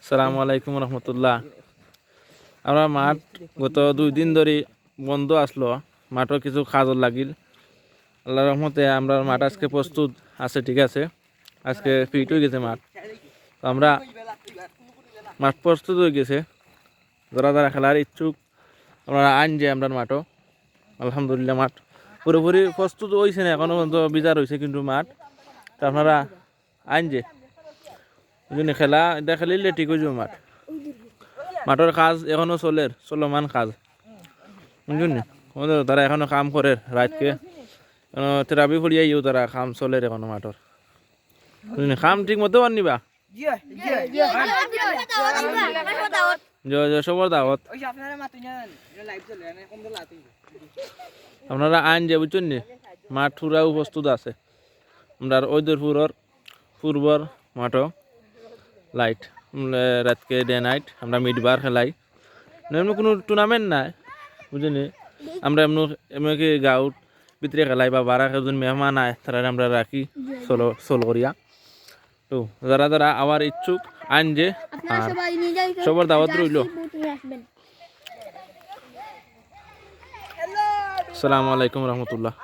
আসসালামু আলাইকুম রহমতুল্লাহ। আমরা মাঠ গত 2 দিন ধরে বন্ধ আসলো, মাঠও কিছু কাজও লাগিল। আল্লাহ রহমতে আমরা মাঠ আজকে প্রস্তুত আছে, ঠিক আছে, আজকে ফিট হয়ে গেছে মাঠ। তো আমরা মাঠ প্রস্তুত হয়ে গেছে, যারা যারা খেলার ইচ্ছুক আমরা আনছে আমরা মাঠও। আলহামদুলিল্লাহ মাঠ পুরোপুরি প্রস্তুত হয়েছে না, এখনো পর্যন্ত বিচার হয়েছে কিন্তু মাঠ। তো আপনারা আনছে খেলা এটা খেলিলে ঠিক হয়ে যাবে মাঠ। মাঠের কাজ এখনো চলমান কাজ, বুঝলেন? তারা এখনো কাম করে রাতকে, থেরাপি ফুরিয়াইও তারা কাম চলে এখনো মাঠের, বুঝলেন? কাম ঠিক মতো আনিবা সবর দাওয়াত আপনারা আইন যে, বুঝছেন নি? মাঠ পুরাও প্রস্তুত আছে। আমরা ঐদরপুরের পূর্বর মাঠও লাইট রাতকে ডে নাইট আমরা মিডবার খেলাই। এমনি কোনো টুর্নামেন্ট নাই, বুঝলি? আমরা এমনি গাঁৱত ভিতরে খেলাই বা বারা একজন মেহমান আয় তারা আমরা রাখি সোল করিয়া। তো যারা যারা আমার ইচ্ছুক আইন যে, আর সবার দাওয়াত রইল। আসসালামু আলাইকুম রহমতুল্লাহ।